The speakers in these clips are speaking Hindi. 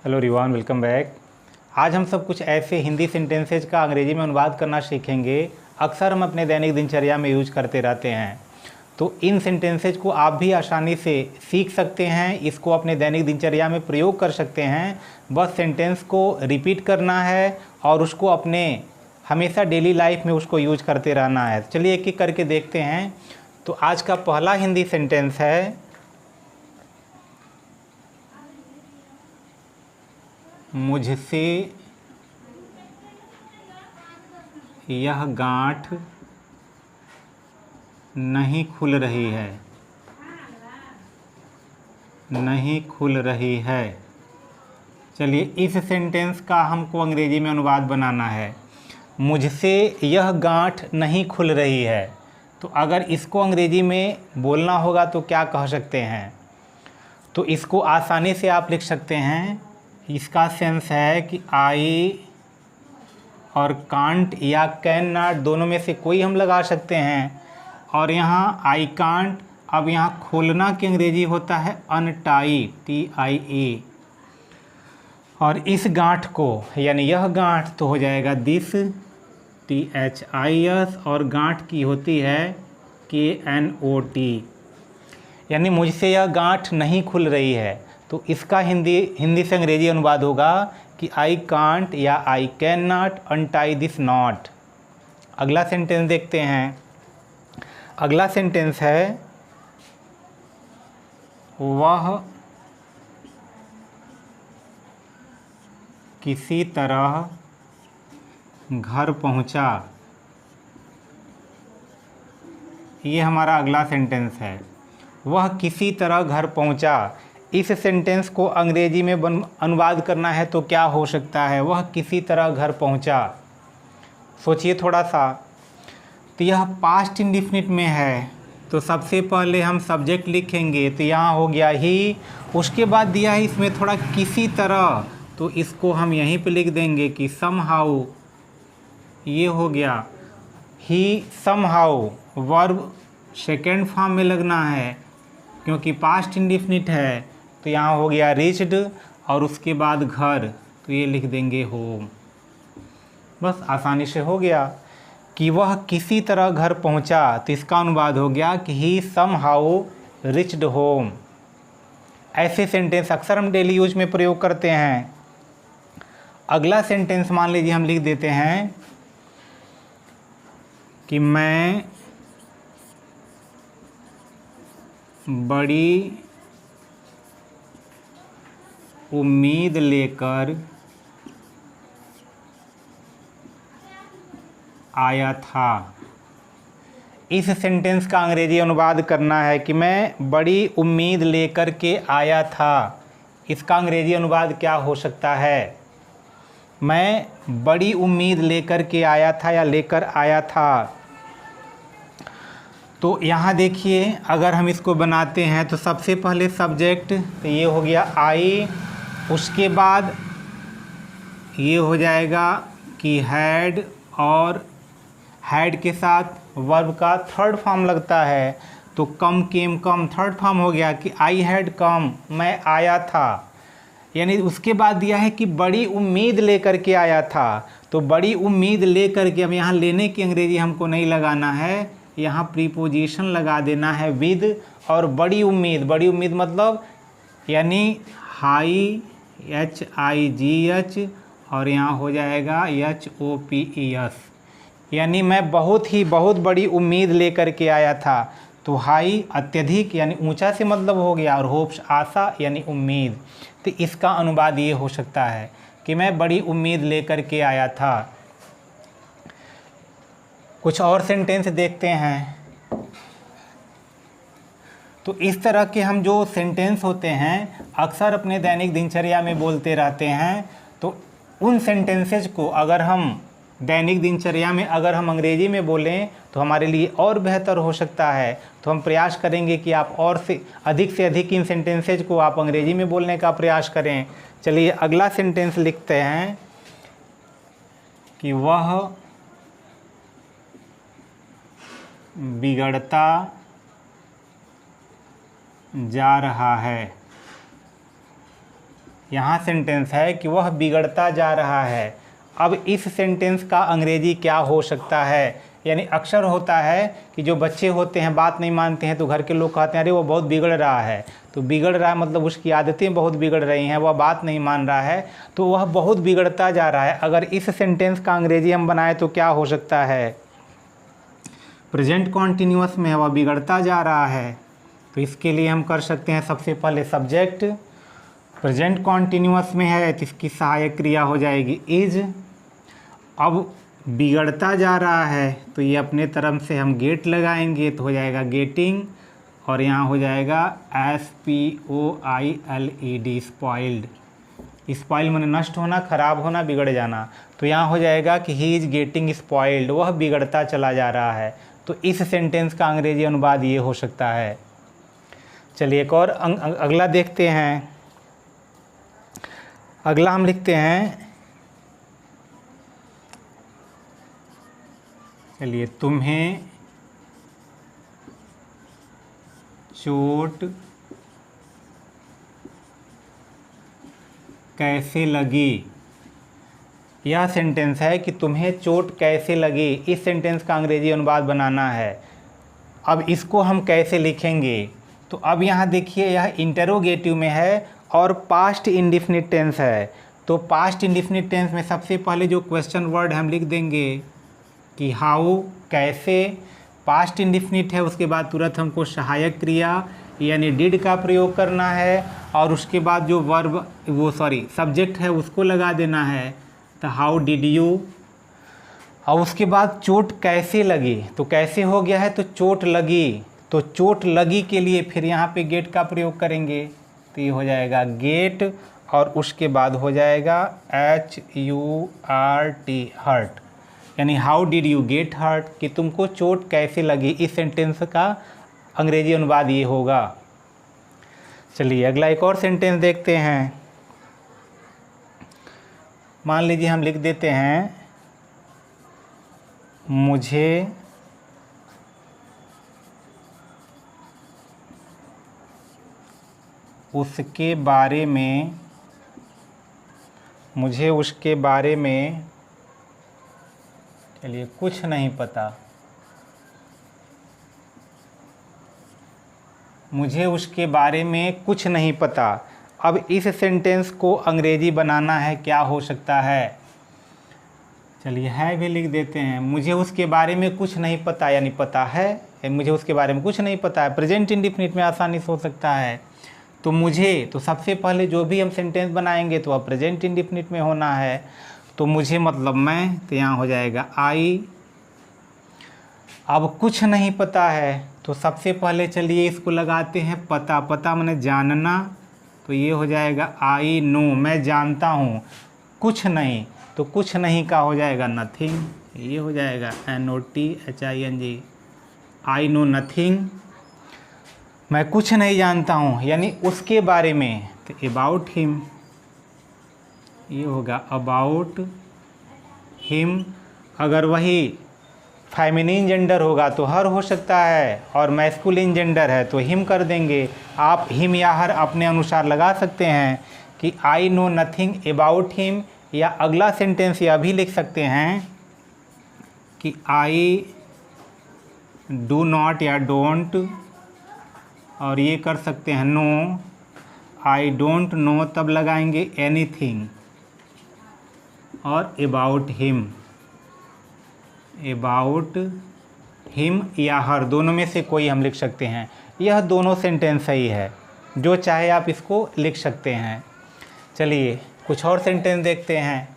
Hello रिवान, welcome back. आज हम सब कुछ ऐसे हिंदी सेंटेंसेज का अंग्रेजी में अनुवाद करना सीखेंगे। अक्सर हम अपने दैनिक दिनचर्या में यूज करते रहते हैं, तो इन सेंटेंसेज को आप भी आसानी से सीख सकते हैं, इसको अपने दैनिक दिनचर्या में प्रयोग कर सकते हैं। बस सेंटेंस को रिपीट करना है और उसको अपने हमेशा डेली लाइफ में उसको यूज करते रहना है। चलिए एक एक करके देखते हैं। तो आज का पहला हिंदी सेंटेंस है, मुझसे यह गांठ नहीं खुल रही है, नहीं खुल रही है। चलिए इस सेंटेंस का हमको अंग्रेजी में अनुवाद बनाना है। मुझसे यह गांठ नहीं खुल रही है, तो अगर इसको अंग्रेजी में बोलना होगा तो क्या कह सकते हैं? तो इसको आसानी से आप लिख सकते हैं। इसका सेंस है कि आई और कांट या कैन नॉट दोनों में से कोई हम लगा सकते हैं। और यहाँ आई कांट, अब यहाँ खोलना की अंग्रेजी होता है अनटाई, TIE। और इस गांठ को यानी यह गांठ तो हो जाएगा दिस, THIS। और गांठ की होती है KNOT, यानी मुझसे यह गांठ नहीं खुल रही है। तो इसका हिंदी से अंग्रेजी अनुवाद होगा कि आई कांट या I can not untie this not. अगला सेंटेंस देखते हैं। अगला सेंटेंस है, वह किसी तरह घर पहुंचा। ये हमारा अगला सेंटेंस है, वह किसी तरह घर पहुंचा। इस सेंटेंस को अंग्रेजी में अनुवाद करना है तो क्या हो सकता है? वह किसी तरह घर पहुंचा। सोचिए थोड़ा सा। तो यह पास्ट इंडेफिनिट में है, तो सबसे पहले हम सब्जेक्ट लिखेंगे। तो यहाँ हो गया ही, उसके बाद दिया है इसमें थोड़ा किसी तरह, तो इसको हम यहीं पे लिख देंगे कि समहाउ। ये हो गया ही समहाउ। वर्ब सेकेंड फॉर्म में लगना है क्योंकि पास्ट इंडेफिनिट है। तो यहाँ हो गया रीच्ड और उसके बाद घर, तो ये लिख देंगे होम। बस आसानी से हो गया कि वह किसी तरह घर पहुँचा। तो इसका अनुवाद हो गया कि ही समहाउ रिच्ड होम। ऐसे सेंटेंस अक्सर हम डेली यूज में प्रयोग करते हैं। अगला सेंटेंस मान लीजिए हम लिख देते हैं कि मैं बड़ी उम्मीद लेकर आया था। इस सेंटेंस का अंग्रेजी अनुवाद करना है कि मैं बड़ी उम्मीद लेकर के आया था। इसका अंग्रेजी अनुवाद क्या हो सकता है? मैं बड़ी उम्मीद लेकर के आया था या लेकर आया था। तो यहाँ देखिए, अगर हम इसको बनाते हैं तो सबसे पहले सब्जेक्ट, तो ये हो गया आई। उसके बाद ये हो जाएगा कि हैड, और हैड के साथ वर्ब का थर्ड फॉर्म लगता है। तो कम केम कम थर्ड फॉर्म हो गया कि आई हैड कम, मैं आया था। यानी उसके बाद दिया है कि बड़ी उम्मीद लेकर के आया था। तो बड़ी उम्मीद लेकर के, अब यहाँ लेने की अंग्रेजी हमको नहीं लगाना है, यहाँ प्रीपोजिशन लगा देना है विद। और बड़ी उम्मीद मतलब यानी हाई, HIGH, और यहाँ हो जाएगा HOPES। यानी मैं बहुत बड़ी उम्मीद लेकर के आया था। तो हाई अत्यधिक यानी ऊंचा से मतलब हो गया, और होप्स आशा यानी उम्मीद। तो इसका अनुवाद ये हो सकता है कि मैं बड़ी उम्मीद लेकर के आया था। कुछ और सेंटेंस देखते हैं। तो इस तरह के हम जो सेंटेंस होते हैं अक्सर अपने दैनिक दिनचर्या में बोलते रहते हैं। तो उन सेंटेंसेज को अगर हम दैनिक दिनचर्या में अगर हम अंग्रेजी में बोलें तो हमारे लिए और बेहतर हो सकता है। तो हम प्रयास करेंगे कि आप और से अधिक इन सेंटेंसेज को आप अंग्रेजी में बोलने का प्रयास करें। चलिए अगला सेंटेंस लिखते हैं कि वह बिगड़ता जा रहा है। यहाँ सेंटेंस है कि वह बिगड़ता जा रहा है। अब इस सेंटेंस का अंग्रेजी क्या हो सकता है? यानी अक्सर होता है कि जो बच्चे होते हैं बात नहीं मानते हैं तो घर के लोग कहते हैं अरे वो बहुत बिगड़ रहा है। तो बिगड़ रहा है मतलब उसकी आदतें बहुत बिगड़ रही हैं, वह बात नहीं मान रहा है, तो वह बहुत बिगड़ता जा रहा है। अगर इस सेंटेंस का अंग्रेजी हम बनाए तो क्या हो सकता है? प्रेजेंट कॉन्टिन्यूअस में है, वह बिगड़ता जा रहा है, तो इसके लिए हम कर सकते हैं सबसे पहले सब्जेक्ट प्रेजेंट कॉन्टिन्यूअस में है तो इसकी सहायक क्रिया हो जाएगी इज। अब बिगड़ता जा रहा है तो ये अपने तरफ से हम गेट लगाएंगे तो हो जाएगा गेटिंग, और यहाँ हो जाएगा SPOILED स्पॉइल्ड। स्पॉइल माने नष्ट होना, खराब होना, बिगड़ जाना। तो यहाँ हो जाएगा कि ही इज़ गेटिंग स्पॉइल्ड, वह बिगड़ता चला जा रहा है। तो इस सेंटेंस का अंग्रेजी अनुवाद ये हो सकता है। चलिए एक और अगला देखते हैं। अगला हम लिखते हैं, चलिए तुम्हें चोट कैसे लगी। यह सेंटेंस है कि तुम्हें चोट कैसे लगी। इस सेंटेंस का अंग्रेजी अनुवाद बनाना है। अब इसको हम कैसे लिखेंगे? तो अब यहाँ देखिए यह इंटरोगेटिव में है और पास्ट इंडेफिनिट टेंस है। तो पास्ट इंडेफिनिट टेंस में सबसे पहले जो क्वेश्चन वर्ड हम लिख देंगे कि हाउ, कैसे। पास्ट इंडेफिनिट है, उसके बाद तुरंत हमको सहायक क्रिया यानी डिड का प्रयोग करना है, और उसके बाद जो वर्ब सब्जेक्ट है उसको लगा देना है। तो हाउ डिड यू। और उसके बाद चोट कैसे लगी, तो कैसे हो गया है तो चोट लगी। तो चोट लगी के लिए फिर यहाँ पे गेट का प्रयोग करेंगे, तो ये हो जाएगा गेट, और उसके बाद हो जाएगा HURT हर्ट, यानी how did you get hurt, कि तुमको चोट कैसे लगी। इस सेंटेंस का अंग्रेजी अनुवाद ये होगा। चलिए अगला एक और सेंटेंस देखते हैं। मान लीजिए हम लिख देते हैं, मुझे उसके बारे में चलिए कुछ नहीं पता। मुझे उसके बारे में कुछ नहीं पता। अब इस सेंटेंस को अंग्रेजी बनाना है, क्या हो सकता है? चलिए है भी लिख देते हैं। मुझे उसके बारे में कुछ नहीं पता, यानी पता है, मुझे उसके बारे में कुछ नहीं पता है। प्रेजेंट इंडेफिनिट में आसानी से हो सकता है। तो मुझे, तो सबसे पहले जो भी हम सेंटेंस बनाएंगे तो वह प्रेजेंट इंडेफिनिट में होना है। तो मुझे मतलब मैं, तो यहाँ हो जाएगा आई। अब कुछ नहीं पता है तो सबसे पहले चलिए इसको लगाते हैं पता। पता माने जानना, तो ये हो जाएगा आई नो, मैं जानता हूँ। कुछ नहीं, तो कुछ नहीं का हो जाएगा नथिंग, ये हो जाएगा NOTHING। आई नो नथिंग, मैं कुछ नहीं जानता हूँ, यानी उसके बारे में, तो अबाउट हिम, ये होगा अबाउट हिम। अगर वही फेमिनिन जेंडर होगा तो हर हो सकता है, और मैस्कुलिन जेंडर है तो हिम कर देंगे। आप हिम या हर अपने अनुसार लगा सकते हैं कि I know nothing about him, या अगला सेंटेंस यह भी लिख सकते हैं कि आई डू नॉट या डोंट, और ये कर सकते हैं नो, आई डोंट नो तब लगाएंगे एनीथिंग, और अबाउट हिम या हर, दोनों में से कोई हम लिख सकते हैं। यह दोनों सेंटेंस सही है, जो चाहे आप इसको लिख सकते हैं। चलिए कुछ और सेंटेंस देखते हैं।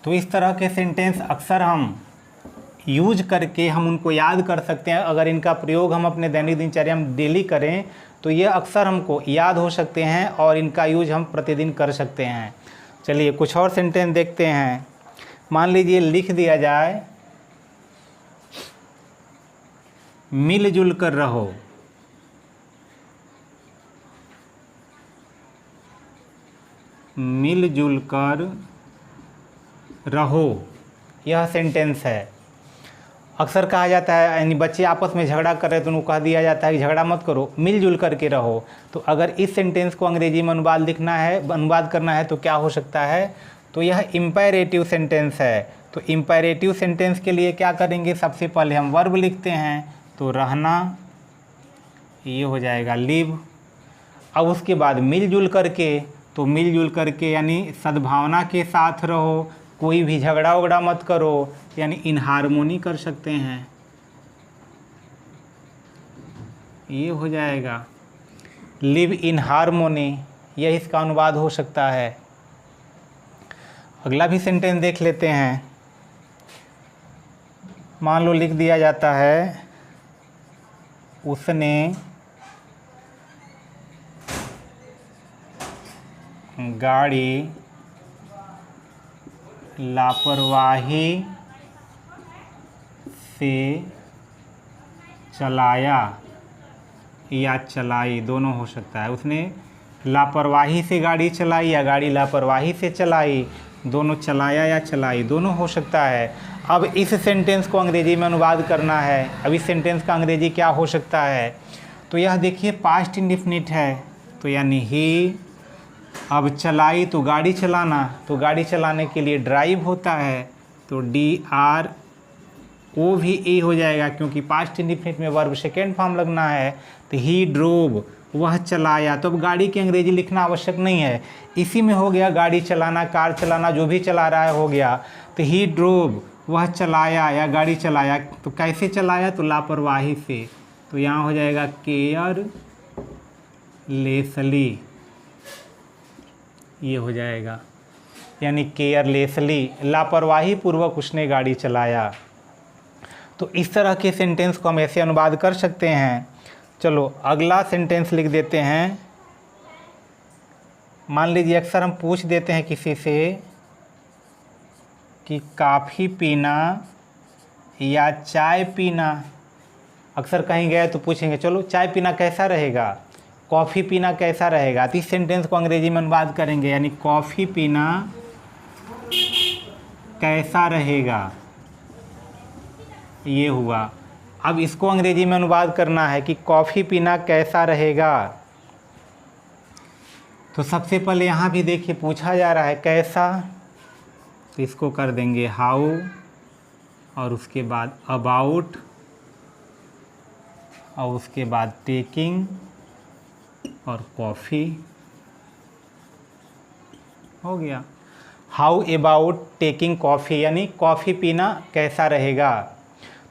तो इस तरह के सेंटेंस अक्सर हम यूज करके हम उनको याद कर सकते हैं। अगर इनका प्रयोग हम अपने दैनिक दिनचर्या में डेली करें तो ये अक्सर हमको याद हो सकते हैं और इनका यूज हम प्रतिदिन कर सकते हैं। चलिए कुछ और सेंटेंस देखते हैं। मान लीजिए लिख दिया जाए, मिलजुल कर रहो। मिलजुल कर रहो, यह सेंटेंस है। अक्सर कहा जाता है, यानी बच्चे आपस में झगड़ा कर रहे हैं तो उनको कह दिया जाता है कि झगड़ा मत करो, मिलजुल करके रहो। तो अगर इस सेंटेंस को अंग्रेजी में अनुवाद करना है तो क्या हो सकता है, तो यह इम्पेरेटिव सेंटेंस है। तो इम्पेरेटिव सेंटेंस के लिए क्या करेंगे, सबसे पहले हम वर्ब लिखते हैं, तो रहना, ये हो जाएगा लिव। अब उसके बाद मिलजुल करके, तो मिलजुल करके यानी सद्भावना के साथ रहो, कोई भी झगड़ा उगड़ा मत करो, यानी इन हार्मोनी कर सकते हैं, ये हो जाएगा लिव इन हार्मोनी, यह इसका अनुवाद हो सकता है। अगला भी सेंटेंस देख लेते हैं। मान लो लिख दिया जाता है, उसने गाड़ी लापरवाही से चलाया या चलाई, दोनों हो सकता है। उसने लापरवाही से गाड़ी चलाई या गाड़ी लापरवाही से चलाई, दोनों, चलाया या चलाई, दोनों हो सकता है। अब इस सेंटेंस को अंग्रेजी में अनुवाद करना है। अब इस सेंटेंस का अंग्रेजी क्या हो सकता है, तो यह देखिए पास्ट इंडेफिनिट है, तो यानी ही। अब चलाई तो गाड़ी चलाना, तो गाड़ी चलाने के लिए ड्राइव होता है, तो DRO भी ए हो जाएगा, क्योंकि पास्ट इंडेफिनिट में वर्ब सेकेंड फॉर्म लगना है। तो ही ड्रोव, वह चलाया, तो अब गाड़ी की अंग्रेजी लिखना आवश्यक नहीं है, इसी में हो गया, गाड़ी चलाना, कार चलाना, जो भी चला रहा है हो गया। तो ही ड्रोव, वह चलाया या गाड़ी चलाया, तो कैसे चलाया, तो लापरवाही से, तो यहाँ हो जाएगा केयरलेसली, ये हो जाएगा, यानी केयरलेसली, लापरवाही पूर्वक उसने गाड़ी चलाया। तो इस तरह के सेंटेंस को हम ऐसे अनुवाद कर सकते हैं। चलो अगला सेंटेंस लिख देते हैं। मान लीजिए अक्सर हम पूछ देते हैं किसी से कि कॉफ़ी पीना या चाय पीना, अक्सर कहीं गए तो पूछेंगे चलो चाय पीना कैसा रहेगा, कॉफ़ी पीना कैसा रहेगा। तो इस सेंटेंस को अंग्रेजी में अनुवाद करेंगे, यानी कॉफ़ी पीना कैसा रहेगा, ये हुआ। अब इसको अंग्रेजी में अनुवाद करना है कि कॉफ़ी पीना कैसा रहेगा। तो सबसे पहले यहाँ भी देखिए पूछा जा रहा है कैसा, तो इसको कर देंगे हाउ, और उसके बाद अबाउट, और उसके बाद टेकिंग और कॉफ़ी, हो गया। हाउ अबाउट टेकिंग कॉफ़ी, यानी कॉफ़ी पीना कैसा रहेगा।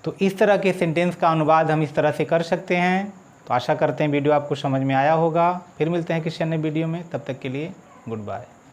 तो इस तरह के सेंटेंस का अनुवाद हम इस तरह से कर सकते हैं। तो आशा करते हैं वीडियो आपको समझ में आया होगा। फिर मिलते हैं किसी अन्य वीडियो में, तब तक के लिए गुड बाय।